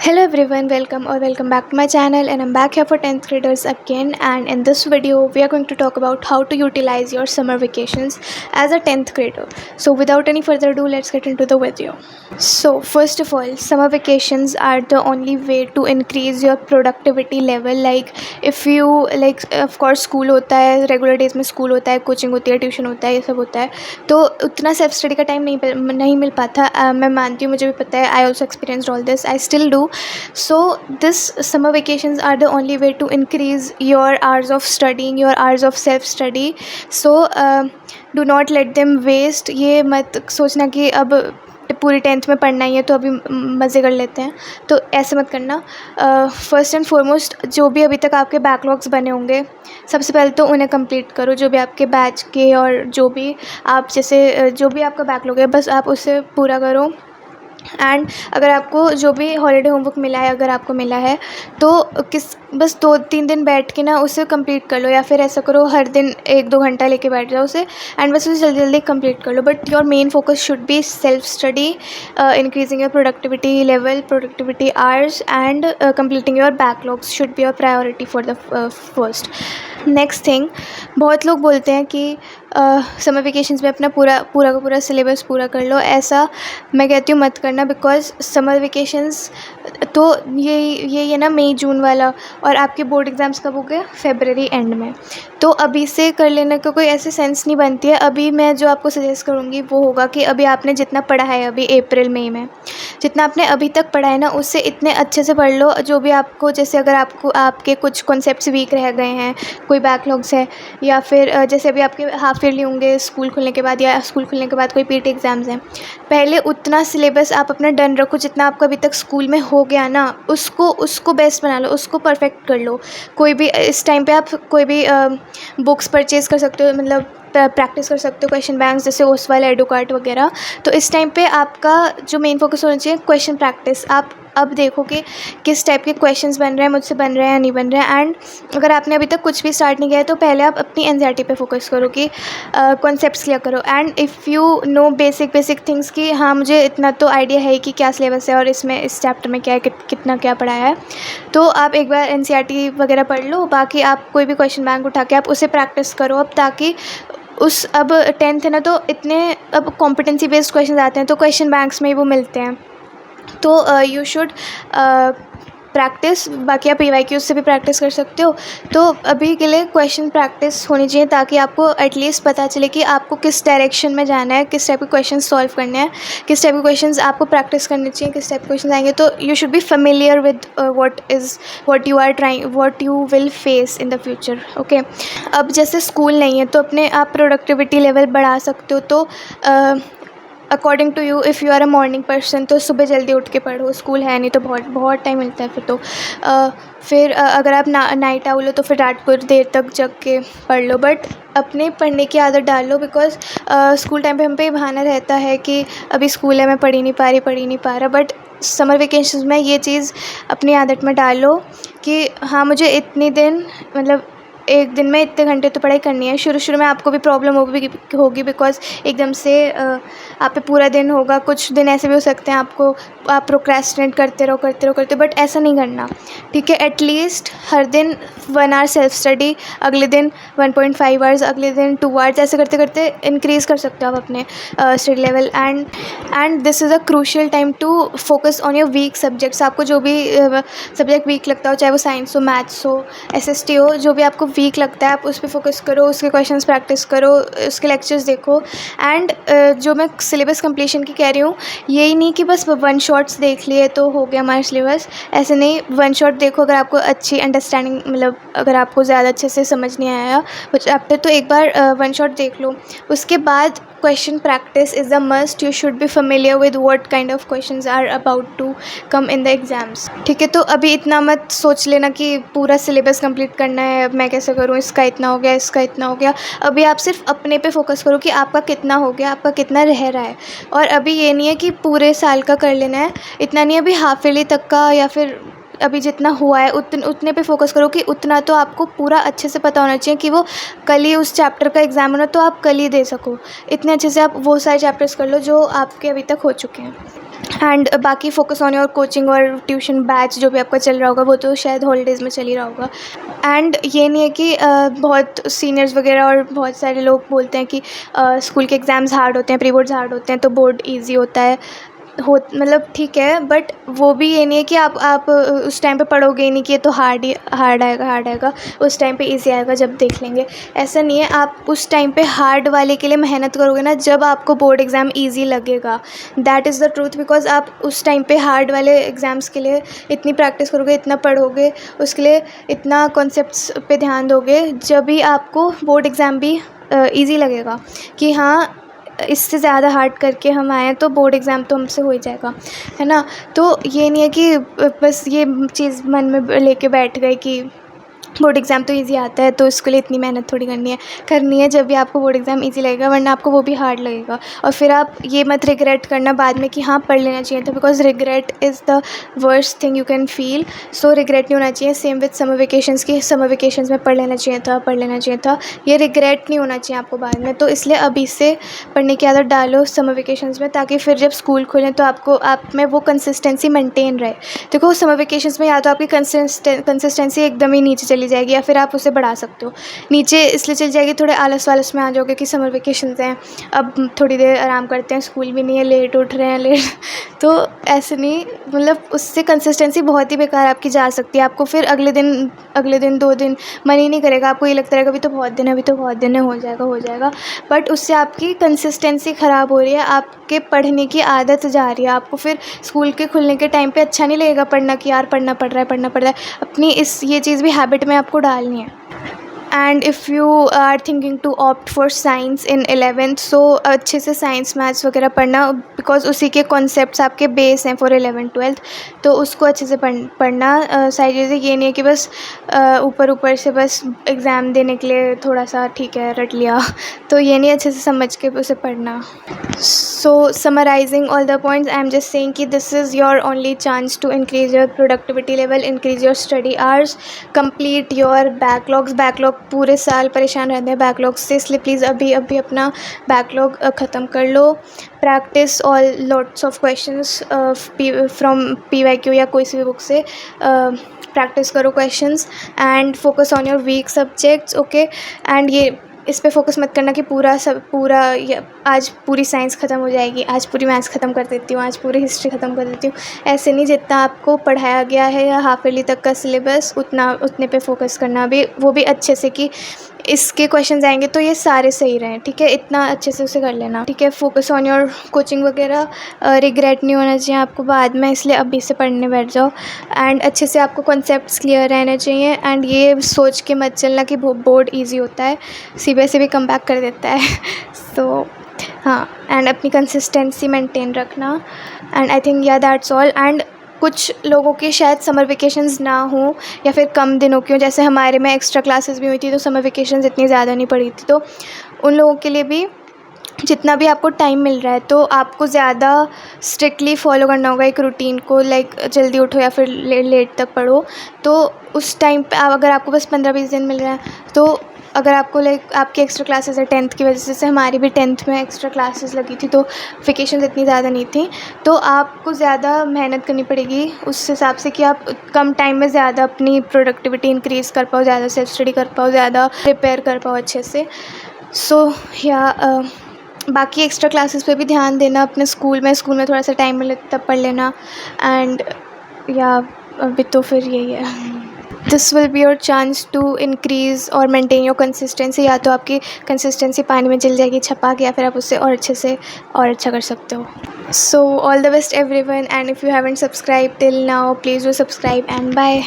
Hello everyone, welcome back to my channel, and I'm back here for 10th graders again. And in this video we are going to talk about how to utilize your summer vacations as a 10th grader. So without any further ado, let's get into the video. So first of all, summer vacations are the only way to increase your productivity level. Like if you like of course school होता है, regular days में school होता है, coaching होती है, tuition होता है, ये सब होता है, तो उतना सेल्फ स्टडी का टाइम नहीं मिल पाता. मैं मानती हूँ, मुझे भी पता है. I also experienced all this, I still do. So this summer vacations are the only way to increase your hours of studying, your hours of self study. So do not let them waste. ये मत सोचना कि अब पूरी 10th में पढ़ना ही है तो अभी मज़े कर लेते हैं, तो ऐसे मत करना. फर्स्ट एंड फॉरमोस्ट, जो भी अभी तक आपके बैकलॉग्स बने होंगे, सबसे पहले तो उन्हें कंप्लीट करो. जो भी आपके बैच के और जो भी आप जैसे जो भी आपका बैकलॉग है, बस आप उसे पूरा करो. एंड अगर आपको जो भी हॉलीडे होमवर्क मिला है, अगर आपको मिला है, तो बस 2-3 दिन बैठ के ना उसे कंप्लीट कर लो. या फिर ऐसा करो, हर दिन 1-2 घंटा लेके बैठ जाओ उसे, एंड बस उसे जल्दी जल्दी कंप्लीट कर लो. But your main focus should be self study, increasing your productivity level, productivity hours, and completing your backlogs should be your priority for the first. Next thing, बहुत लोग बोलते हैं कि समर वेकेशंस में अपना पूरा का पूरा सिलेबस पूरा कर लो. ऐसा मैं कहती हूँ मत करना, बिकॉज समर वेकेशंस तो ये ना मई जून वाला, और आपके बोर्ड एग्ज़ाम्स कब हो गए? फरवरी एंड में. तो अभी से कर लेने का कोई ऐसे सेंस नहीं बनती है. अभी मैं जो आपको सजेस्ट करूँगी वो होगा कि अभी आपने जितना पढ़ा है, अभी अप्रैल मई में जितना आपने अभी तक पढ़ा है ना, उससे इतने अच्छे से पढ़ लो. जो भी आपको, जैसे अगर आपको आपके कुछ कॉन्सेप्ट्स वीक रह गए हैं, कोई बैकलॉग्स है, या फिर जैसे अभी आपके हाफ ईयरली होंगे स्कूल खुलने के बाद, या स्कूल खुलने के बाद कोई पीटी एग्ज़ाम्स हैं, पहले उतना सिलेबस आप अपना डन रखो. जितना आपका अभी तक स्कूल में हो गया ना, उसको बेस्ट बना लो, उसको परफेक्ट कर लो. कोई भी इस टाइम पे आप कोई भी बुक्स परचेज़ कर सकते हो, मतलब प्रैक्टिस कर सकते हो क्वेश्चन बैंक्स, जैसे ओसवाल, एडुकार्ट वगैरह. तो इस टाइम पे आपका जो मेन फोकस होना चाहिए, क्वेश्चन प्रैक्टिस. आप अब देखो कि किस टाइप के क्वेश्चंस बन रहे हैं, मुझसे बन रहे हैं या नहीं बन रहे हैं. एंड अगर आपने अभी तक कुछ भी स्टार्ट नहीं किया है, तो पहले आप अपनी एनसीईआरटी पे फोकस करो कि कॉन्सेप्ट्स क्लियर करो. And if you know basic things कि हाँ, मुझे इतना तो आइडिया है कि क्या सिलेबस है और इसमें इस चैप्टर में क्या है, कितना क्या पढ़ाया है, तो आप एक बार एनसीईआरटी वगैरह पढ़ लो. बाकी आप कोई भी क्वेश्चन बैंक उठा के आप उसे प्रैक्टिस करो अब, ताकि अब 10th है ना, तो इतने अब कॉम्पिटेंसी बेस्ड क्वेश्चन आते हैं, तो क्वेश्चन बैंक्स में ही वो मिलते हैं. तो यू शुड प्रैक्टिस. बाकी आप PYQs से भी प्रैक्टिस कर सकते हो. तो अभी के लिए क्वेश्चन प्रैक्टिस होनी चाहिए, ताकि आपको एटलीस्ट पता चले कि आपको किस डायरेक्शन में जाना है, किस टाइप के क्वेश्चन सॉल्व करने हैं, किस टाइप के क्वेश्चन आपको प्रैक्टिस करने चाहिए, किस टाइप के क्वेश्चन आएंगे. तो you should be familiar with what you will face in the future. Okay, अब जैसे स्कूल नहीं है, तो अपने आप प्रोडक्टिविटी लेवल बढ़ा सकते हो. तो according to you, if you are a morning person, तो सुबह जल्दी उठ के पढ़ो. स्कूल है नहीं तो बहुत टाइम मिलता है फिर तो. फिर अगर आप नाइट आउल हो, तो फिर रात को देर तक जग के पढ़ लो. बट अपने पढ़ने की आदत डाल लो, बिकॉज स्कूल टाइम पे हम पे ये बहाना रहता है कि अभी स्कूल है, मैं पढ़ ही नहीं पा रहा. बट समर वेकेशंस में ये चीज़ अपनी आदत में डाल लो कि हाँ, मुझे इतने दिन, मतलब एक दिन में इतने घंटे तो पढ़ाई करनी है. शुरू में आपको भी प्रॉब्लम होगी बिकॉज एकदम से आप पे पूरा दिन होगा. कुछ दिन ऐसे भी हो सकते हैं आप प्रोक्रेस्टिनेट करते रहो, बट ऐसा नहीं करना, ठीक है. एटलीस्ट हर दिन 1 आवर सेल्फ स्टडी, अगले दिन 1.5 आवर्स, अगले दिन 2 आवर्स, ऐसे करते करते इंक्रीज़ कर सकते हो आप अपने study level. And this is a crucial time to focus on your weak subjects. आपको जो भी सब्जेक्ट वीक लगता हो, चाहे वो साइंस हो, मैथ्स हो, SST हो, जो भी आपको वीक लगता है, आप उस पर फोकस करो, उसके क्वेश्चंस प्रैक्टिस करो, उसके लेक्चर्स देखो. एंड जो मैं सिलेबस कंप्लीशन की कह रही हूँ, यही नहीं कि बस 1 शॉट्स देख लिए तो हो गया हमारा सिलेबस. ऐसे नहीं, 1 शॉट देखो. अगर आपको अच्छी अंडरस्टैंडिंग, मतलब अगर आपको ज़्यादा अच्छे से समझ नहीं आया वो चैप्टर, तो एक बार 1 शॉट देख लो. उसके बाद question practice is a must. You should be familiar with what kind of questions are about to come in the exams, ठीक है. तो अभी इतना मत सोच लेना कि पूरा सिलेबस कंप्लीट करना है, मैं कैसे करूँ, इसका इतना हो गया, इसका इतना हो गया. अभी आप सिर्फ अपने पे फोकस करो कि आपका कितना हो गया, आपका कितना रह रहा है. और अभी ये नहीं है कि पूरे साल का कर लेना है, इतना नहीं. अभी हाफ ईयरली तक का, या फिर अभी जितना हुआ है उतने पे फोकस करो कि उतना तो आपको पूरा अच्छे से पता होना चाहिए कि वो कल ही उस चैप्टर का एग्ज़ाम होना तो आप कल ही दे सको। इतने अच्छे से आप वो सारे चैप्टर्स कर लो जो आपके अभी तक हो चुके हैं। एंड बाकी फोकस ऑन योर कोचिंग और ट्यूशन बैच जो भी आपका चल रहा होगा वो तो शायद हॉलीडेज़ में चल ही रहा होगा। एंड ये नहीं है कि बहुत सीनियर्स वगैरह और बहुत सारे लोग बोलते हैं कि स्कूल के एग्ज़ाम्स हार्ड होते हैं, प्री बोर्ड्स हार्ड होते हैं तो बोर्ड ईजी होता है। मतलब ठीक है, बट वो भी ये नहीं है कि आप उस टाइम पे पढ़ोगे ही नहीं कि ये तो हार्ड आएगा, उस टाइम पे इजी आएगा जब देख लेंगे। ऐसा नहीं है, आप उस टाइम पे हार्ड वाले के लिए मेहनत करोगे ना जब आपको बोर्ड एग्ज़ाम इजी लगेगा। That is the truth, because आप उस टाइम पे हार्ड वाले एग्ज़ाम्स के लिए इतनी प्रैक्टिस करोगे, इतना पढ़ोगे, उसके लिए इतना कॉन्सेप्ट्स पे ध्यान दोगे, जब भी आपको बोर्ड एग्ज़ाम भी ईजी लगेगा कि हाँ इससे ज़्यादा हार्ड करके हम आए हैं तो बोर्ड एग्ज़ाम तो हमसे हो ही जाएगा, है ना। तो ये नहीं है कि बस ये चीज़ मन में लेके बैठ गए कि बोर्ड एग्ज़ाम तो इजी आता है तो इसके लिए इतनी मेहनत थोड़ी करनी है जब भी आपको बोर्ड एग्ज़ाम इजी लगेगा, वरना आपको वो भी हार्ड लगेगा। और फिर आप ये मत रिग्रेट करना बाद में कि हाँ पढ़ लेना चाहिए था, because regret is the worst thing you can feel. So regret नहीं होना चाहिए। सेम विथ समर वेकेशंस की, समर वेकेशंस में पढ़ लेना चाहिए था, ये रिग्रेट नहीं होना चाहिए आपको बाद में। तो इसलिए अभी से पढ़ने की आदत डालो समर वेकेशंस में, ताकि फिर जब स्कूल खुलें तो आप में वो कंसिस्टेंसी मेंटेन रहे। देखो समर वेकेशंस में या तो आपकी कंसिस्टेंसी एकदम ही नीचे चली जाएगी या फिर आप उसे बढ़ा सकते हो। नीचे इसलिए चली जाएगी, थोड़े आलस में आ जाओगे कि समर वेकेशंस हैं, अब थोड़ी देर आराम करते हैं, स्कूल भी नहीं है, लेट उठ रहे हैं, लेट तो ऐसे नहीं, मतलब उससे कंसिस्टेंसी बहुत ही बेकार आपकी जा सकती है। आपको फिर अगले दिन 2 दिन मन ही नहीं करेगा, आपको ये लगता रहेगा अभी तो बहुत दिन है, हो जाएगा, बट उससे आपकी कंसिस्टेंसी ख़राब हो रही है, आपके पढ़ने की आदत जा रही है। आपको फिर स्कूल के खुलने के टाइम पे अच्छा नहीं लगेगा पढ़ना कि यार पढ़ना पड़ रहा है। अपनी ये चीज़ भी हैबिट में आपको डालनी है। And if you are thinking to opt for science in 11th, so अच्छे से साइंस मैथ्स वगैरह पढ़ना, बिकॉज उसी के कॉन्सेप्ट्स आपके बेस हैं फॉर 11th 12th, तो उसको अच्छे से पढ़ना। सारी चीज़ें ये नहीं है कि बस ऊपर से बस एग्ज़ाम देने के लिए थोड़ा सा ठीक है रट लिया, तो ये नहीं, अच्छे से समझ के उसे पढ़ना। So summarizing all the points, I am just saying कि this is your only chance to increase your productivity level, increase your study hours, complete your backlogs। पूरे साल परेशान रहते हैं बैकलॉग्स से, इसलिए प्लीज़ अभी अपना बैकलॉग ख़त्म कर लो। Practice all lots of questions from PYQ या कोई सी भी बुक से प्रैक्टिस करो questions, and focus on your weak subjects, okay. And ये इस पे फोकस मत करना कि आज पूरी साइंस ख़त्म हो जाएगी, आज पूरी मैथ्स ख़त्म कर देती हूँ, आज पूरी हिस्ट्री ख़त्म कर देती हूँ। ऐसे नहीं, जितना आपको पढ़ाया गया है या हाफ ईयरली तक का सिलेबस उतने पे फोकस करना, भी वो भी अच्छे से कि इसके क्वेश्चंस आएंगे तो ये सारे सही रहें, ठीक है, इतना अच्छे से उसे कर लेना, ठीक है। फोकस ऑन योर कोचिंग वगैरह, रिग्रेट नहीं होना चाहिए आपको बाद में, इसलिए अभी से पढ़ने बैठ जाओ। एंड अच्छे से आपको कॉन्सेप्ट्स क्लियर रहने चाहिए, एंड ये सोच के मत चलना कि बोर्ड ईजी होता है, CBSE भी कम बैक कर देता है। सो हाँ, एंड अपनी कंसिस्टेंसी मेंटेन रखना, and I think that's all. And कुछ लोगों के शायद समर वेकेशंस ना हो या फिर कम दिनों की हो, जैसे हमारे में एक्स्ट्रा क्लासेस भी हुई थी तो समर वेकेशंस इतनी ज़्यादा नहीं पड़ी थी, तो उन लोगों के लिए भी जितना भी आपको टाइम मिल रहा है तो आपको ज़्यादा स्ट्रिक्टली फॉलो करना होगा एक रूटीन को, लाइक जल्दी उठो या फिर लेट तक पढ़ो। तो उस टाइम पे अगर आपको बस 15-20 दिन मिल रहा है, तो अगर आपको आपकी एक्स्ट्रा क्लासेस है 10th की वजह से, जैसे हमारी भी 10th में एक्स्ट्रा क्लासेस लगी थी तो वेकेशंस इतनी ज़्यादा नहीं थी, तो आपको ज़्यादा मेहनत करनी पड़ेगी उस हिसाब से कि आप कम टाइम में ज़्यादा अपनी प्रोडक्टिविटी इंक्रीज़ कर पाओ, ज़्यादा सेल्फ स्टडी कर पाओ, ज़्यादा प्रिपेयर कर पाओ अच्छे से। सो बाकी एक्स्ट्रा क्लासेस पे भी ध्यान देना अपने स्कूल में थोड़ा सा टाइम मिले तब पढ़ लेना। एंड अभी तो फिर यही है, this will be your chance to increase और मेंटेन योर कंसिस्टेंसी। या तो आपकी कंसिस्टेंसी पानी में चल जाएगी छपा के, या फिर आप उससे और अच्छे से और अच्छा कर सकते हो। So all the best everyone, and if you haven't subscribe till now, please do subscribe, and bye.